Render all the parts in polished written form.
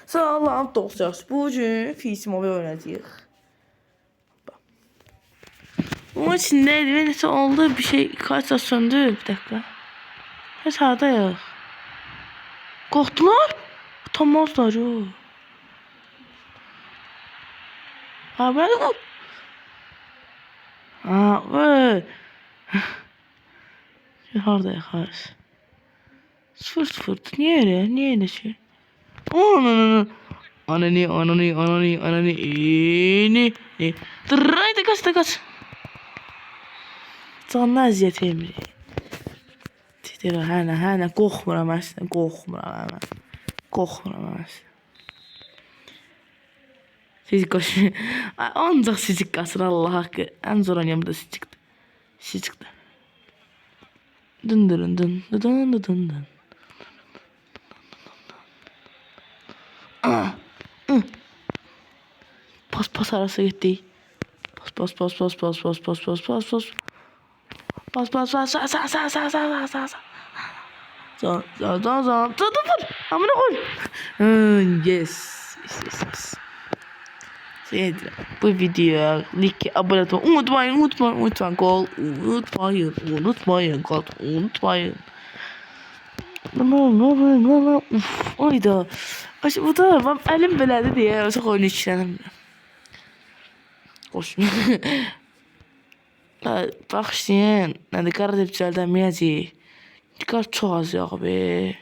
Salam dostlar. Bugün Fisimovi oynayacağıq. Bunun içindeydi ve neyse oldu bir şey kaçta söndü bir dakika. Heç hardayıq? Qorxdular? Utanmazlar yo. Ha ben de ha vay. Hardayıq hayır. 0-0. Niye öyle? Niye öyle şey? Ananı. Ananı. Ne? Haydi kaç. Canlı əziyyət emirik. Deyir, hənə, qorxmuram əslən, qorxmuram. Fizik qaşı, ancaq fizik qasır Allah haqqı. Ən zor oynayamda siz çıxdı. Dın. Pas arası getdik. Pas. Zan. Amına koy. Yes. Bu videoya like abone olmayı unutmayın. Gol unutmayın. Uf, oyda. Bu da ben elim belədi diye çok oyunu işlənəm. Qoş. Bax işləyən, nədə qara deyib düzəldəməyəcək. Dikkat çok az ya be.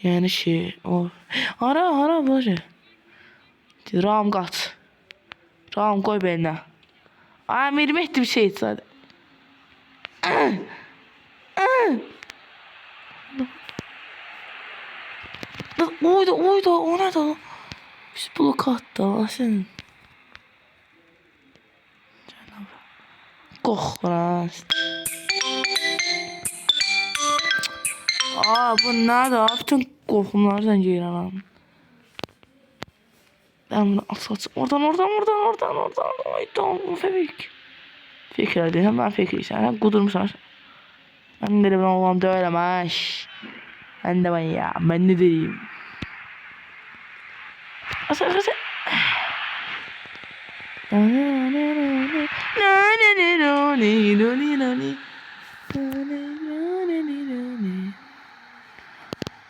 Yani şey o. Hara böyle. Ram kaç. Ram koy beline. Amirim etti bir şey zaten. Oyda o ne da? Biz blok attı sen. Korkma. Bu nerede? Bütün korkumlardan geliyorum. Ben bunu at. Oradan. Ay tamam fake. Fake değil hemen fake sen kudurmuşsun. Ben de ben oğlan da öylemiş. Ben de ben ya. Ben ne diyeyim. Asa.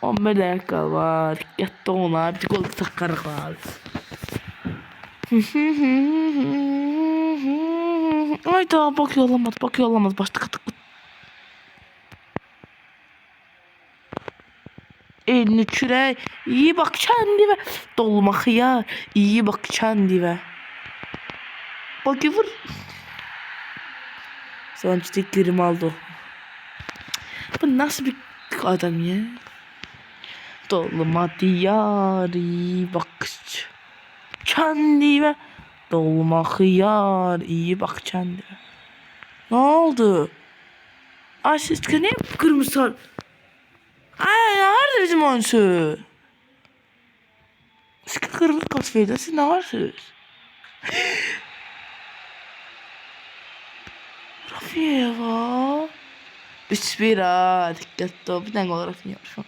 O meleka var. Yattı ona. Bir kol takarık var. Hayda bak yollamaz. Başta katık. Elini çürək. İyi bak kendine. Dolma xiyar. İyi bak kendine. Bak vur. Sonuçta Grimaldo. Bu nasıl bir adam ya? Dolma diyar. İyi bak kendine. Dolma xiyar. İyi bak kendine. Ne oldu? Ay siz niye kırmızı? Ay nerede bizim oyuncu? Siz kırmızı kart verdin. Siz ne varsınız? Rafieva. 3-1 ha. Dikkatli ol. Bir tane gol Rafieva şu an.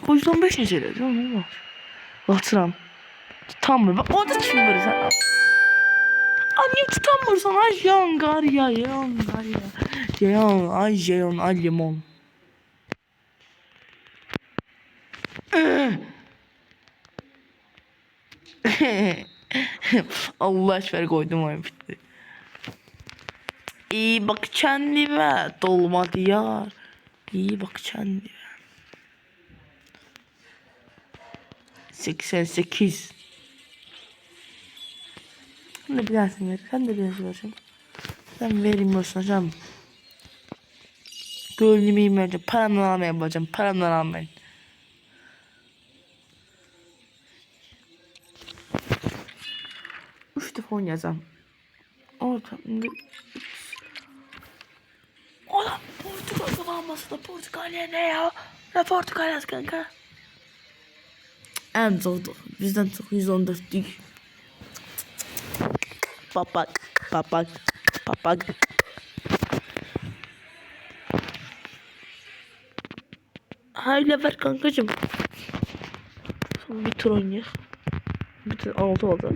O 115 ne söyledi? Ne var? Batıram. Tutamır. Bak o da kim böyle sen? Annem tutamırsan. Ay Jeon Garya. Jeon. Ay limon. Allah aşkına koydum oyun bitti. İyi bak kendime dolma diyar. İyi bak kendime. 88. Sen de bilersin ver. Sen vereceğim. Ben vereyim boşuna. Gönlümü yiyeceğim. Paramdan almaya bakacağım. Paramdan almayın. Üç oynayacağım. Orada. Oğlum Portugal kazanması da Portugalya ne ya? Ne Portugalya kanka? En zordu. Bizden çok 114'lük. Papak. Hayla ver kankacım. Bir tur oynayaq. Bir tur 6 oldu.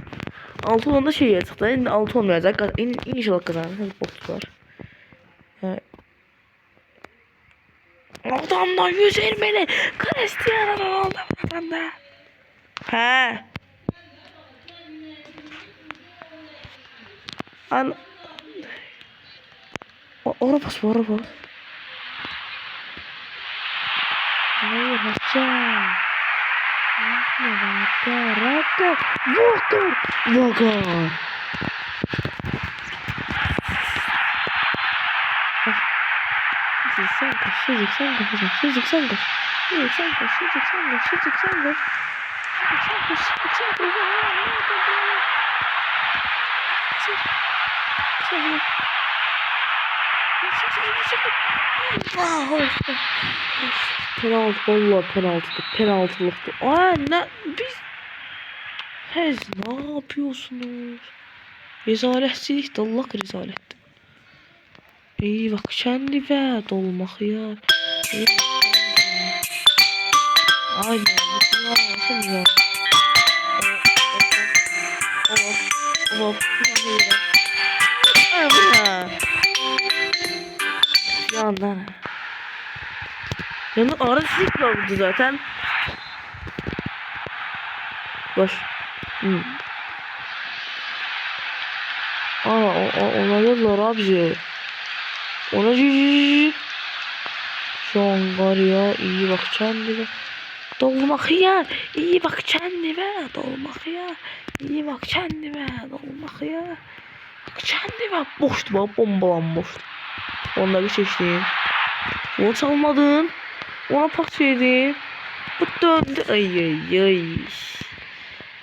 6 olanda şey yazıq da. İndi 6 olmayacaq. İnşallah qazanırıq. Bot var. Adamda 120'li Cristiano Ronaldo adamda. He. An. Ora bas, ora bas. Hayır, hatta. Raka. Vokar. Sen penaltı, valla penaltılıktı. Ne biz ne yapıyorsunuz? Rezaletsizlik, Allah rezalet. İyi bak kendi ve dolmak ya. Aynen ya sen ya. Yandan. Yani arada silik vardı zaten. Boş. Onayırlar abi. Ona şu an var ya, iyi bak kendine. Dolmak ya, iyi bak kendime. Dolmak ya, iyi bak kendime. Dolmak ya. Bak kendime. Boştu bak, bombalanmıştı. Onları seçtim. Onu çalmadın. Ona pas verdin. Bu döndü. Ay.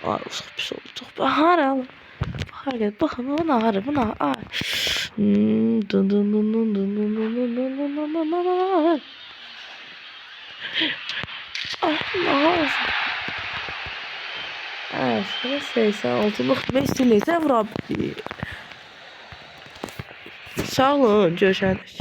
Ay çok pis oldu. Çok bahar al. Bahar gel. Bakın buna. Ay. Sana 86'lık Messi Rabbi. Sağ olun, görüşürüz.